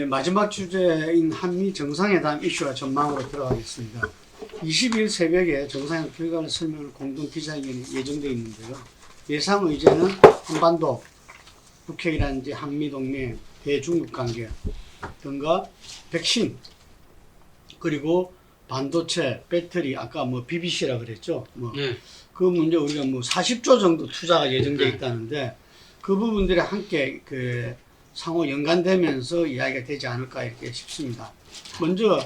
마지막 주제인 한미 정상회담 이슈와 전망으로 들어가겠습니다. 20일 새벽에 정상회담 결과를 설명할 공동 기자회견이 예정되어 있는데요. 예상 의제는 한반도, 북핵이라든지 한미동맹, 대중국 관계 등과 백신, 그리고 반도체, 배터리, 아까 뭐 BBC라 그랬죠. 그 문제 우리가 뭐 40조 정도 투자가 예정되어 있다는데 그 부분들이 함께 그 상호 연관되면서 이야기가 되지 않을까 이렇게 싶습니다. 먼저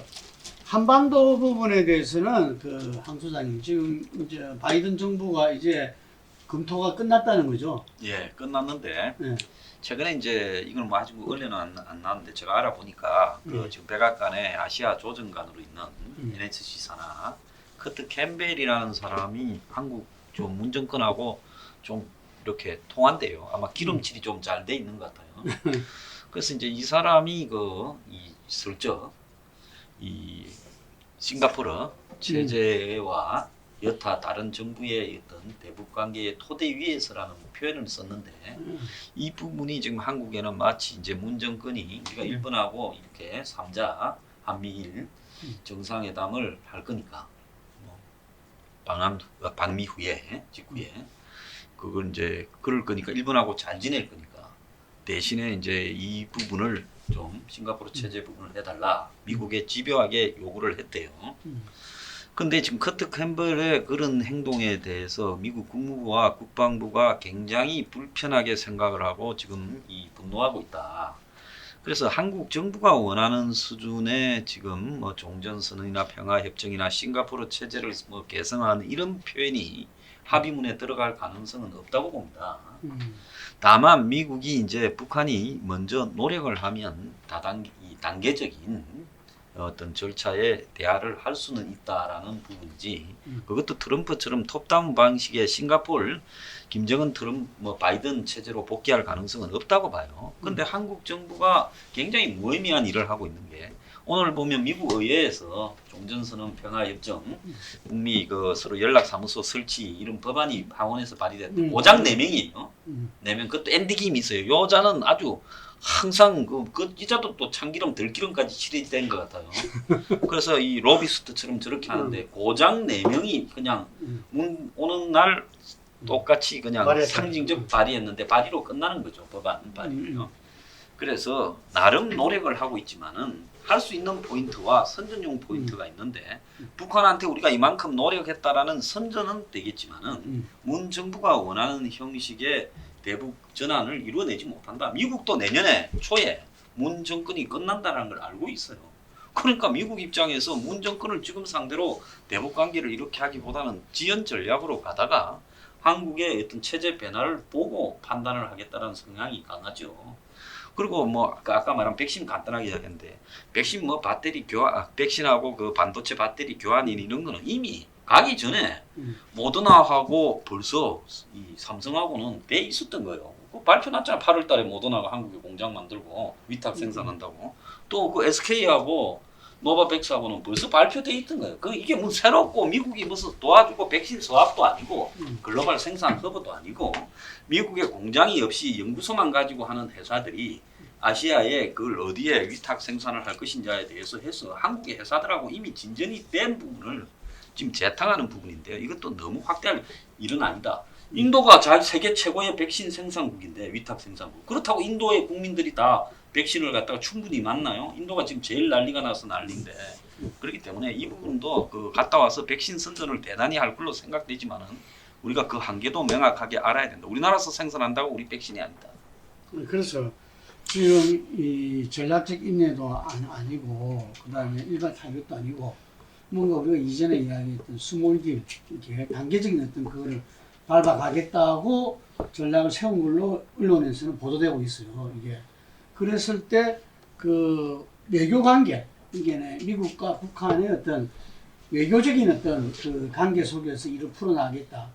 한반도 부분에 대해서는 그 황 소장님 지금 이제 바이든 정부가 이제 검토가 끝났다는 거죠. 예, 끝났는데 네. 최근에 이제 이걸 뭐 아직 언론은 안 나왔는데 제가 알아보니까 그 지금 백악관의 아시아 조정관으로 있는 NSC 산하 커트 캠벨이라는 사람이 한국 좀 문정권하고 좀 이렇게 통한대요. 아마 기름칠이 좀 잘 돼 있는 것 같아요. 그래서 이제 이 사람이 이 슬쩍 이 싱가포르 체제와 여타 다른 정부의 어떤 대북 관계의 토대 위에서라는 표현을 썼는데 이 부분이 지금 한국에는 마치 이제 문 정권이 우리가 일본하고 이렇게 3자 한미일 정상회담을 할 거니까 뭐 방미 후에 직후에 그걸 이제 그럴 거니까 일본하고 잘 지낼 거니까 대신에 이제 이 부분을 좀 싱가포르 체제 부분을 해달라 미국에 집요하게 요구를 했대요. 근데 지금 커트 캠벨의 그런 행동에 대해서 미국 국무부와 국방부가 굉장히 불편하게 생각을 하고 지금 분노하고 있다. 그래서 한국 정부가 원하는 수준의 지금 뭐 종전선언이나 평화협정이나 싱가포르 체제를 뭐 개성하는 이런 표현이 합의문에 들어갈 가능성은 없다고 봅니다. 다만 미국이 이제 북한이 먼저 노력을 하면 단계적인 어떤 절차에 대화를 할 수는 있다라는 부분이지 그것도 트럼프처럼 톱다운 방식의 싱가포르 김정은 트럼프 뭐 바이든 체제로 복귀할 가능성은 없다고 봐요. 근데 한국 정부가 굉장히 무의미한 일을 하고 있는 게 오늘 보면 미국 의회에서 종전선언 평화협정 북미 그 서로 연락사무소 설치 이런 법안이 하원에서 발의됐는데 고작 4명이에요. 4명 그것도 엔딩이 있어요. 여자는 아주 항상 그 기자도 또 참기름 들기름까지 칠해된 것 같아요. 그래서 이 로비스트처럼 저렇게 하는데 고작 4명이 그냥 오는 날 똑같이 그냥 상징적 발의했는데 발의로 끝나는 거죠. 법안 발의를요. 그래서 나름 노력을 하고 있지만은 할 수 있는 포인트와 선전용 포인트가 있는데 북한한테 우리가 이만큼 노력했다라는 선전은 되겠지만은 문 정부가 원하는 형식의 대북 전환을 이루어내지 못한다. 미국도 내년에 초에 문 정권이 끝난다는 걸 알고 있어요. 그러니까 미국 입장에서 문 정권을 지금 상대로 대북 관계를 이렇게 하기보다는 지연 전략으로 가다가 한국의 어떤 체제 변화를 보고 판단을 하겠다는 성향이 강하죠. 그리고 뭐 아까 말한 백신 간단하게 이야기했는데 백신 뭐 배터리 교환, 백신하고 그 반도체 배터리 교환이 이런 거는 이미 가기 전에 모더나하고 벌써 이 삼성하고는 돼 있었던 거예요. 그 발표 났잖아. 8월 달에 모더나가 한국에 공장 만들고 위탁 생산한다고. 또 그 SK하고 노바백스하고는 벌써 발표돼 있던 거예요. 이게 뭐 새롭고 미국이 무슨 도와주고 백신 수합도 아니고 글로벌 생산 허브도 아니고 미국의 공장이 없이 연구소만 가지고 하는 회사들이 아시아에 그걸 어디에 위탁 생산을 할 것인지에 대해서 해서 한국의 회사들하고 이미 진전이 된 부분을 지금 재탕하는 부분인데요. 이것도 너무 확대할 일은 아니다. 인도가 세계 최고의 백신 생산국인데 위탁 생산국. 그렇다고 인도의 국민들이 다 백신을 갖다가 충분히 맞나요? 인도가 지금 제일 난리가 나서 난리인데 그렇기 때문에 이 부분도 그 갔다 와서 백신 선전을 대단히 할 걸로 생각되지만은 우리가 그 한계도 명확하게 알아야 된다. 우리나라에서 생산한다고 우리 백신이 아니다. 그래서 지금 이 전략적 인내도 아니고 그다음에 일반 타격도 아니고 뭔가 우리가 이전에 이야기했던 스몰딜 이렇게 단계적인 어떤 그거를 밟아가겠다고 전략을 세운 걸로 언론에서는 보도되고 있어요. 이게 그랬을 때 그 외교 관계 이게 미국과 북한의 어떤 외교적인 어떤 그 관계 속에서 이를 풀어나가겠다.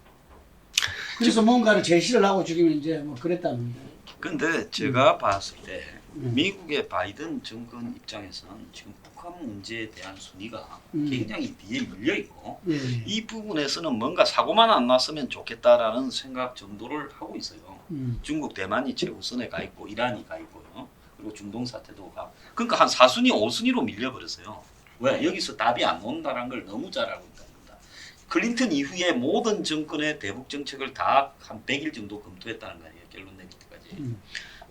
그래서 뭔가를 제시를 하고 지금 이제 뭐 그랬다는 거예요. 근데 제가 봤을 때 미국의 바이든 정권 입장에서는 지금 북한 문제에 대한 순위가 굉장히 뒤에 밀려 있고 이 부분에서는 뭔가 사고만 안 났으면 좋겠다라는 생각 정도를 하고 있어요. 중국, 대만이 최우선에 가 있고 이란이 가 있고요. 그리고 중동 사태도 그러니까 한 4순위, 5순위로 밀려버렸어요. 왜? 여기서 답이 안 나온다는 걸 너무 잘 알고 있다는 겁니다. 클린턴 이후에 모든 정권의 대북 정책을 다 한 100일 정도 검토했다는 거 아니에요. 결론 내릴 때까지.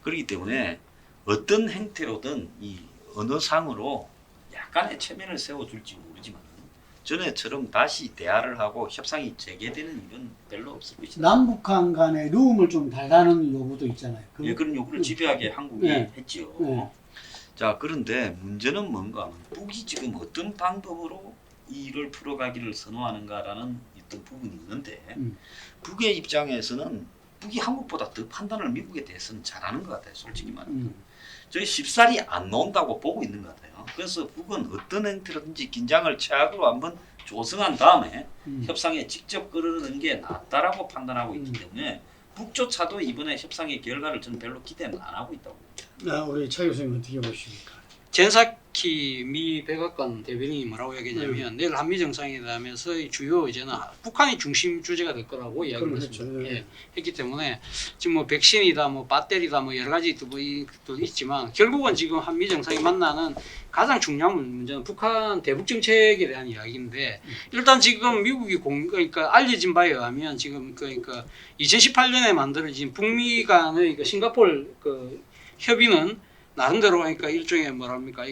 그렇기 때문에 어떤 행태로든 이 어느 상으로 약간의 체면을 세워줄지 모르지만 전에처럼 다시 대화를 하고 협상이 재개되는 일은 별로 없을 것이다. 남북한 간의 누움을 좀 달라는 요구도 있잖아요. 예, 그런 요구를 집요하게 한국이 네. 했지요. 네. 자, 그런데 문제는 뭔가 하면 북이 지금 어떤 방법으로 이 일을 풀어가기를 선호하는가라는 어떤 부분이 있는데 북의 입장에서는 북이 한국보다 더 판단을 미국에 대해서는 잘하는 것 같아요. 솔직히 말하면. 저희 쉽사리 안 나온다고 보고 있는 것 같아요. 그래서 북은 어떤 행태로든지 긴장을 최악으로 한번 조성한 다음에 협상에 직접 끌어내는 게 낫다라고 판단하고 있기 때문에 북조차도 이번에 협상의 결과를 저는 별로 기대는 안 하고 있다고 봅니다. 우리 차 교수님 어떻게 보십니까? 젠사키 미 백악관 대변인이 뭐라고 얘기했냐면 내일 한미 정상회담에서 주요 이제는 북한이 중심 주제가 될 거라고 이야기를 했습니다. 예, 했기 때문에 지금 뭐 백신이다, 뭐 배터리다, 뭐 여러 가지 또 있지만 결국은 지금 한미 정상이 만나는 가장 중요한 문제는 북한 대북 정책에 대한 이야기인데 일단 지금 미국이 그러니까 알려진 바에 의하면 지금 그러니까 2018년에 만들어진 북미 간의 그 싱가포르 그 협의는 나름대로 그러니까 일종의 뭐랍니까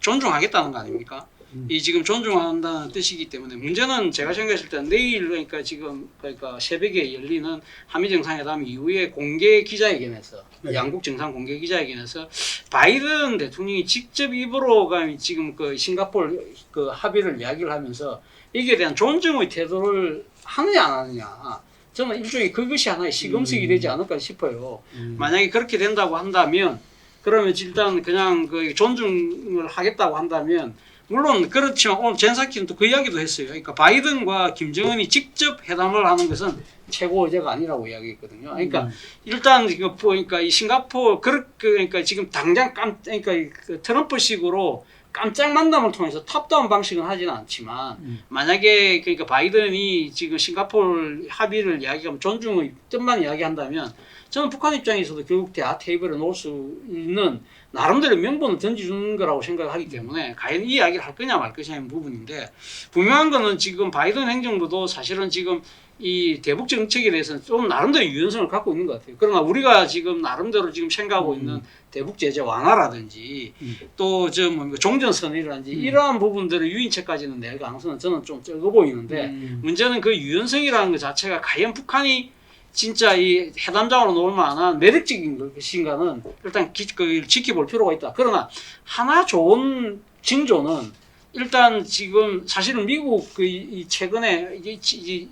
존중하겠다는 거 아닙니까? 이 지금 존중한다는 뜻이기 때문에 문제는 제가 생각했을 때 내일 그러니까 지금 그러니까 새벽에 열리는 한미 정상회담 이후에 공개 기자회견에서 양국 정상 공개 기자회견에서 바이든 대통령이 직접 입으로 지금 그 싱가포르 그 합의를 이야기를 하면서 이게 대한 존중의 태도를 하느냐 안 하느냐. 저는 일종의 그것이 하나의 시금석이 되지 않을까 싶어요. 만약에 그렇게 된다고 한다면 그러면 일단 그냥 그 존중을 하겠다고 한다면 물론 그렇지만 오늘 젠사키는 또 그 이야기도 했어요. 그러니까 바이든과 김정은이 직접 회담을 하는 것은 최고 의제가 아니라고 이야기했거든요. 그러니까 일단 이거 보니까 이 싱가포르 그러니까 지금 당장 그러니까 그 트럼프식으로 깜짝 만남을 통해서 탑다운 방식은 하지는 않지만 만약에 그러니까 바이든이 지금 싱가포르 합의를 이야기하면 존중의 뜻만 이야기한다면 저는 북한 입장에서도 결국 대화 테이블에 놓을 수 있는 나름대로 명분을 던져주는 거라고 생각하기 때문에 과연 이 이야기를 할 거냐 말 것이냐는 부분인데 분명한 거는 지금 바이든 행정부도 사실은 지금 이 대북 정책에 대해서는 좀 나름대로 유연성을 갖고 있는 것 같아요. 그러나 우리가 지금 나름대로 지금 생각하고 있는 대북 제재 완화라든지 또 저 뭐 종전선언이라든지 이러한 부분들의 유인책까지는 낼 가능성은 저는 좀 적어 보이는데 문제는 그 유연성이라는 것 자체가 과연 북한이 진짜 이 회담장으로 놓을 만한 매력적인 것인가는 일단 지켜볼 필요가 있다. 그러나 하나 좋은 징조는 일단 지금 사실은 미국 이 최근에 이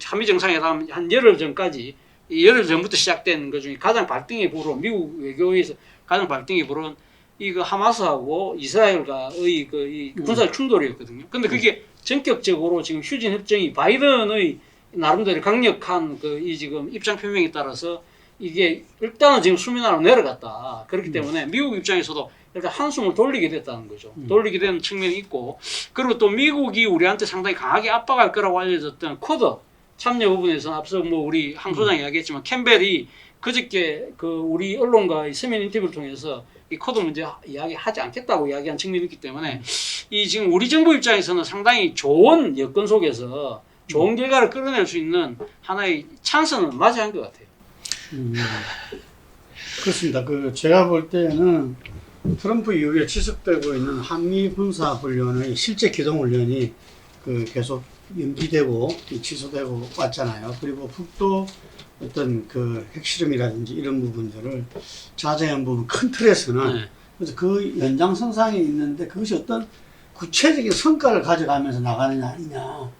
한미 정상회담 한 열흘 전까지 열흘 전부터 시작된 것 중에 가장 발등에 불은 미국 외교에서 가장 발등에 불은 이거 하마스하고 이스라엘과의 이 군사 충돌이었거든요. 근데 그게 전격적으로 지금 휴전 협정이 바이든의 나름대로 강력한 이 지금 입장 표명에 따라서 이게 일단은 지금 수면 아래로 내려갔다. 그렇기 때문에 미국 입장에서도 일단 한숨을 돌리게 됐다는 거죠. 돌리게 되는 측면이 있고 그리고 또 미국이 우리한테 상당히 강하게 압박할 거라고 알려졌던 쿼드 참여 부분에서 앞서 뭐 우리 항 소장이 이야기했지만 캠벨이 그저께 우리 언론과의 서면 인터뷰를 통해서 이 쿼드 문제 이야기하지 않겠다고 이야기한 측면이 있기 때문에 이 지금 우리 정부 입장에서는 상당히 좋은 여건 속에서 좋은 결과를 끌어낼 수 있는 하나의 찬스는 맞이한 것 같아요. 그렇습니다. 제가 볼 때는 트럼프 이후에 지속되고 있는 한미 군사 훈련의 실제 기동 훈련이 계속 연기되고 취소되고 왔잖아요. 그리고 북도 어떤 핵실험이라든지 이런 부분들을 자제한 부분 큰 틀에서는 그래서 그 연장선상에 있는데 그것이 어떤 구체적인 성과를 가져가면서 나가느냐 아니냐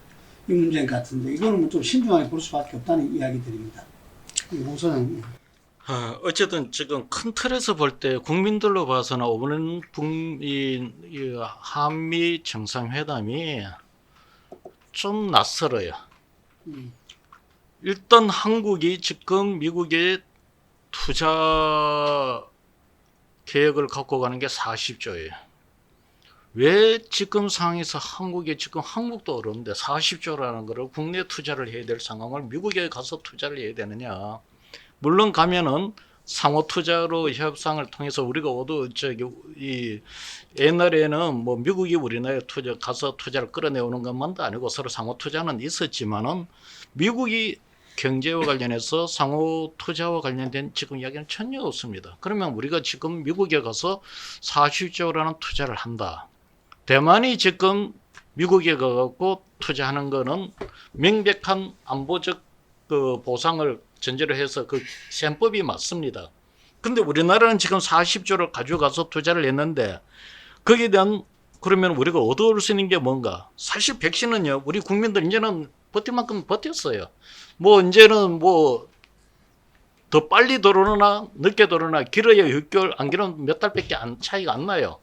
이 문제인 것 같은데 이거는 좀 신중하게 볼 수밖에 없다는 이야기들입니다. 홍 소장님. 어쨌든 지금 큰 틀에서 볼 때 국민들로 봐서는 오는 북미 한미 정상회담이 좀 낯설어요. 일단 한국이 지금 미국의 투자 계획을 갖고 가는 게 40조예요. 왜 지금 상황에서 한국이 지금 한국도 어려운데 40조라는 거를 국내 투자를 해야 될 상황을 미국에 가서 투자를 해야 되느냐. 물론 가면은 상호 투자로 협상을 통해서 우리가 모두 이 옛날에는 뭐 미국이 우리나라에 가서 투자를 끌어내오는 것만도 아니고 서로 상호 투자는 있었지만은 미국이 경제와 관련해서 상호 투자와 관련된 지금 이야기는 전혀 없습니다. 그러면 우리가 지금 미국에 가서 40조라는 투자를 한다. 대만이 지금 미국에 가갖고 투자하는 거는 명백한 안보적 그 보상을 전제로 해서 그 셈법이 맞습니다. 근데 우리나라는 지금 40조를 가져가서 투자를 했는데 거기에 대한 그러면 우리가 얻어올 수 있는 게 뭔가? 사실 백신은요, 우리 국민들 이제는 버틸 만큼 버텼어요. 뭐 이제는 뭐 더 빨리 들어오나 늦게 들어오나 길어야 6개월, 안 길어면 몇 달밖에 차이가 안 나요.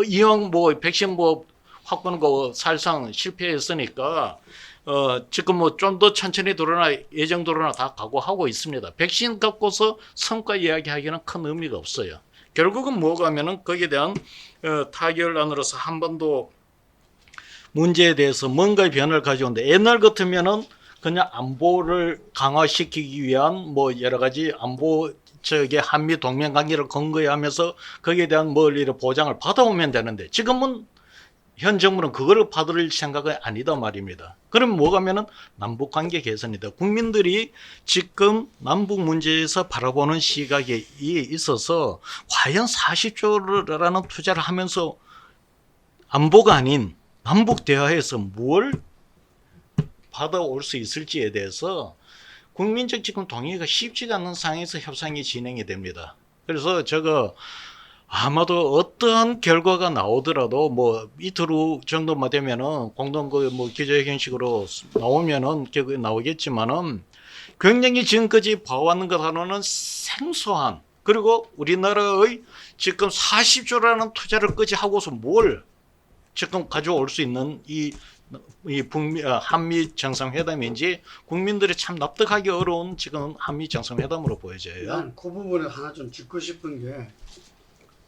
이왕 뭐 백신 뭐 확보하는 거 사실상 실패했으니까 지금 뭐 좀 더 천천히 들어오나 예정대로나 다 각오하고 있습니다. 백신 갖고서 성과 이야기하기는 큰 의미가 없어요. 결국은 뭐가 하면은 거기에 대한 타결안으로서 한반도 문제에 대해서 뭔가의 변화를 가져오는데 옛날 같으면은 그냥 안보를 강화시키기 위한 뭐 여러 가지 안보 한미 동맹 관계를 근거에 하면서 거기에 대한 뭘 이런 보장을 받아오면 되는데 지금은 현 정부는 그거를 받을 생각이 아니다 말입니다. 그럼 뭐가 하면은 남북 관계 개선이다. 국민들이 지금 남북 문제에서 바라보는 시각에 있어서 과연 40조라는 투자를 하면서 안보가 아닌 남북 대화에서 뭘 받아올 수 있을지에 대해서 국민적 지금 동의가 쉽지가 않은 상황에서 협상이 진행이 됩니다. 그래서 저거 아마도 어떠한 결과가 나오더라도 뭐 이틀 후 정도만 되면은 공동 뭐 기자회견식으로 나오면은 나오겠지만은 굉장히 지금까지 봐왔는 것하고는 생소한 그리고 우리나라의 지금 40조라는 투자를 까지 하고서 뭘 지금 가져올 수 있는 이 한미 정상회담인지 국민들이 참 납득하기 어려운 지금 한미 정상회담으로 보여져요. 난 그 부분에 하나 좀 짚고 싶은 게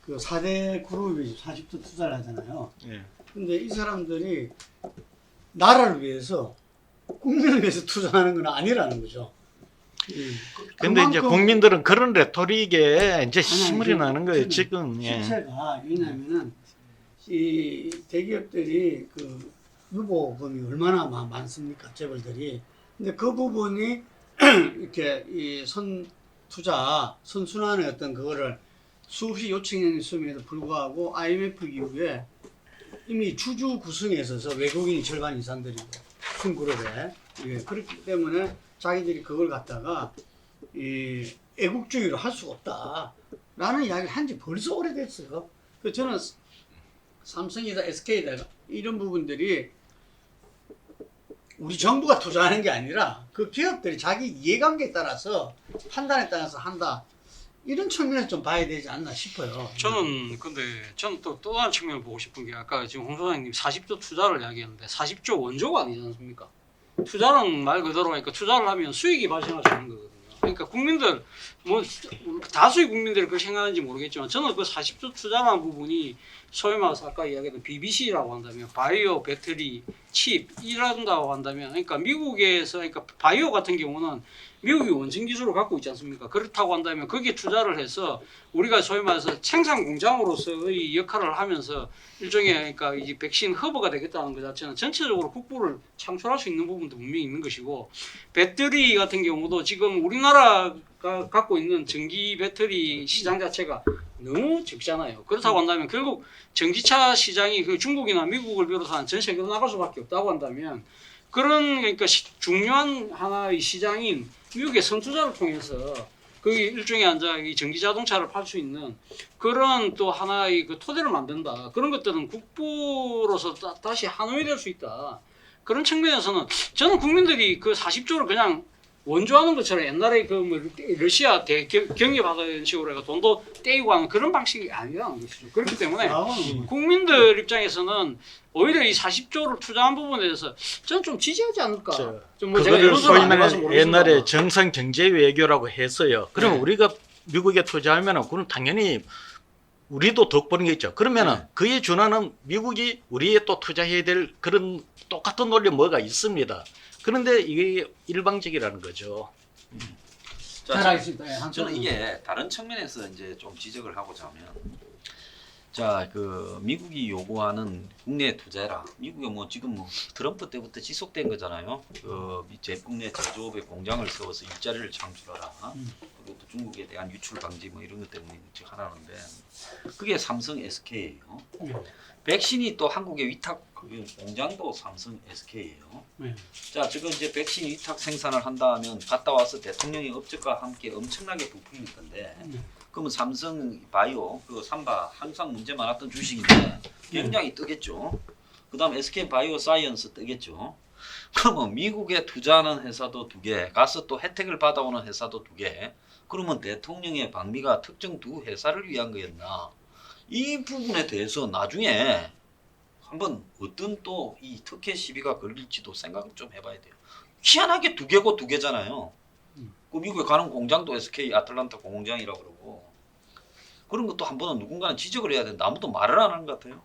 그 4대 그룹이 40조 투자를 하잖아요. 예. 근데 이 사람들이 나라를 위해서 국민을 위해서 투자하는 건 아니라는 거죠. 근데 이제 국민들은 그런 레토릭에 이제 아니, 시물이 나는 거예요. 저는 지금. 예. 실체가 왜냐면은 이 대기업들이 그 유보금이 얼마나 많습니까, 재벌들이. 근데 그 부분이 이렇게 이 선순환의 어떤 그거를 수없이 요청이 있음에도 불구하고 IMF 이후에 이미 주주 구성에 있어서 외국인이 절반 이상들이고 큰 그룹에 그렇기 때문에 자기들이 그걸 갖다가 이 애국주의로 할 수가 없다라는 이야기를 한 지 벌써 오래됐어요. 그래서 저는 삼성이다, SK다 이런 부분들이 우리 정부가 투자하는 게 아니라 그 기업들이 자기 이해관계에 따라서 판단에 따라서 한다. 이런 측면에서 좀 봐야 되지 않나 싶어요. 저는 또 다른 측면을 보고 싶은 게 아까 지금 홍 소장님 40조 투자를 이야기했는데 40조 원조가 아니지 않습니까? 투자는 말 그대로 하니까 투자를 하면 수익이 발생할 수 있는 거거든요. 그러니까 국민들 뭐 다수의 국민들이 그렇게 생각하는지 모르겠지만 저는 그 40조 투자라는 부분이 소위 말해서 아까 이야기했던 BBC라고 한다면 바이오, 배터리, 칩 이런다고 한다면 그러니까 미국에서 그러니까 바이오 같은 경우는 미국이 원천 기술을 갖고 있지 않습니까? 그렇다고 한다면 거기에 투자를 해서 우리가 소위 말해서 생산 공장으로서의 역할을 하면서 일종의 그러니까 이 백신 허브가 되겠다는 것 자체는 전체적으로 국부를 창출할 수 있는 부분도 분명히 있는 것이고 배터리 같은 경우도 지금 우리나라가 갖고 있는 전기 배터리 시장 자체가 너무 적잖아요. 그렇다고 한다면 결국 전기차 시장이 그 중국이나 미국을 비롯한 전 세계로 나갈 수밖에 없다고 한다면 그런 그러니까 중요한 하나의 시장인 미국의 선투자를 통해서 거기 일종의 이 전기 자동차를 팔 수 있는 그런 또 하나의 그 토대를 만든다. 그런 것들은 국부로서 다시 한원이 될 수 있다. 그런 측면에서는 저는 국민들이 그 40조를 그냥 원조하는 것처럼 옛날에 그 뭐 러시아 경협하던 식으로 해가 돈도 떼이고 하는 그런 방식이 아니라는 것이죠. 그렇기 때문에 국민들 입장에서는 오히려 이 40조를 투자한 부분에 대해서 저는 좀 지지하지 않을까. 좀 제가 그거를 소위 말하는 모르겠습니다. 옛날에 정상 경제 외교라고 했어요. 그러면 네. 우리가 미국에 투자하면은 그건 당연히 우리도 덕 보는 게 있죠. 그러면은 네. 그에 준하는 미국이 우리에 또 투자해야 될 그런 똑같은 논리 뭐가 있습니다. 그런데 이게 일방적이라는 거죠. 잘 알겠습니다. 예, 저는 이게 다른 측면에서 이제 좀 지적을 하고자 하면, 자, 그 미국이 요구하는 국내 투자라. 미국이 뭐 지금 뭐 트럼프 때부터 지속된 거잖아요. 그 국내 제조업에 공장을 세워서 일자리를 창출하라. 그리고 또 중국에 대한 유출 방지 뭐 이런 것 때문에 하라는데, 그게 삼성 SK예요. 백신이 또 한국에 위탁 공장도 삼성 SK예요. 자, 지금 이제 백신 위탁 생산을 한다 하면 갔다 와서 대통령의 업적과 함께 엄청나게 부풀릴 건데, 그러면 삼성 바이오, 그 삼바 항상 문제 많았던 주식인데 굉장히 뜨겠죠. 그다음 SK 바이오 사이언스 뜨겠죠. 그러면 미국에 투자하는 회사도 2개, 가서 또 혜택을 받아오는 회사도 2개. 그러면 대통령의 방미가 특정 2 회사를 위한 거였나? 이 부분에 대해서 나중에 한번 어떤 또 이 특혜 시비가 걸릴지도 생각을 좀 해봐야 돼요. 희한하게 2개고 2개잖아요. 그 미국에 가는 공장도 SK 아틀란타 공장이라고 그러고, 그런 것도 한 번은 누군가는 지적을 해야 되는데 아무도 말을 안 하는 것 같아요.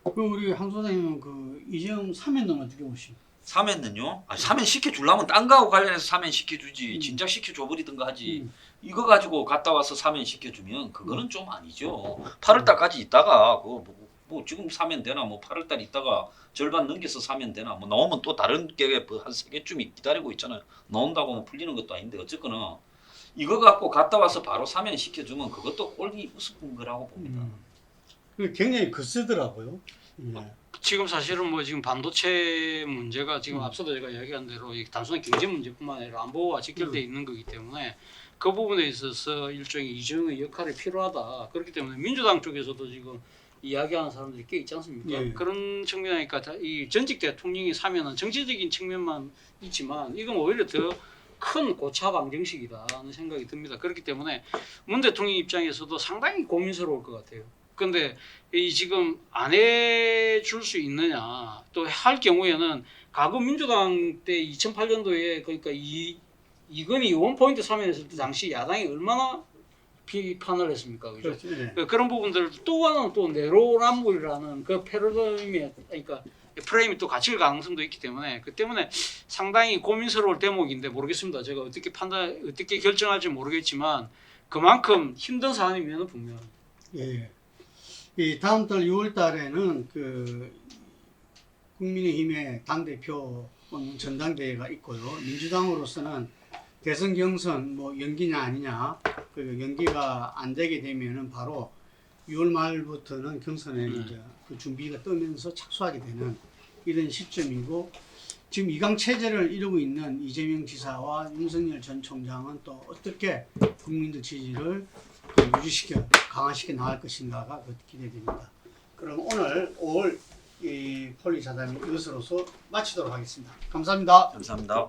그럼 우리 한 소장님은 그 이재용 사면은 어떻게 보시죠? 사면은요? 사면 시켜주려면 딴 거하고 관련해서 사면 시켜주지, 진작 시켜줘버리든가 하지. 이거 가지고 갔다 와서 사면 시켜주면 그거는 좀 아니죠. 8월달까지 있다가 그거 뭐 지금 사면 되나, 뭐 8월달 있다가 절반 넘겨서 사면 되나, 뭐 나오면 또 다른 게 한 3개쯤이 기다리고 있잖아요. 나온다고 뭐 풀리는 것도 아닌데 어쨌거나 이거 갖고 갔다 와서 바로 사면 시켜주면 그것도 꼴이 우습은 거라고 봅니다. 굉장히 거세더라고요. 지금 사실은 뭐 지금 반도체 문제가 지금 앞서도 제가 이야기한 대로 단순한 경제 문제뿐만 아니라 안보와 직결되어 있는 거기 때문에 그 부분에 있어서 일종의 이재용의 역할이 필요하다. 그렇기 때문에 민주당 쪽에서도 지금 이야기하는 사람들이 꽤 있지 않습니까? 그런 측면이니까 이 전직 대통령이 사면은 정치적인 측면만 있지만 이건 오히려 더 큰 고차 방정식이다는 생각이 듭니다. 그렇기 때문에 문 대통령 입장에서도 상당히 고민스러울 것 같아요. 근데 이 지금 안 해줄 수 있느냐, 또 할 경우에는 과거 민주당 때 2008년도에 그러니까 이건희 원포인트 사면했을 때 당시 야당이 얼마나 비판을 했습니까? 그죠? 그렇죠. 네. 그런 부분들 또 하나는 또 내로남불이라는 그 패러다임에, 그러니까 프레임이 또 갇힐 가능성도 있기 때문에 그 때문에 상당히 고민스러울 대목인데 모르겠습니다. 제가 어떻게 결정할지 모르겠지만 그만큼 힘든 사안이면 분명합니다. 예. 이 다음 달 6월 달에는 그 국민의힘의 당대표 전당대회가 있고요. 민주당으로서는 대선 경선 뭐 연기냐 아니냐, 그 연기가 안 되게 되면은 바로 6월 말부터는 경선에 이제 그 준비가 뜨면서 착수하게 되는 이런 시점이고, 지금 2강 체제를 이루고 있는 이재명 지사와 윤석열 전 총장은 또 어떻게 국민들 지지를 유지시켜 강화시켜 나갈 것인가가 기대됩니다. 그럼 오늘 5월 이 폴리자담이 이것으로서 마치도록 하겠습니다. 감사합니다. 감사합니다.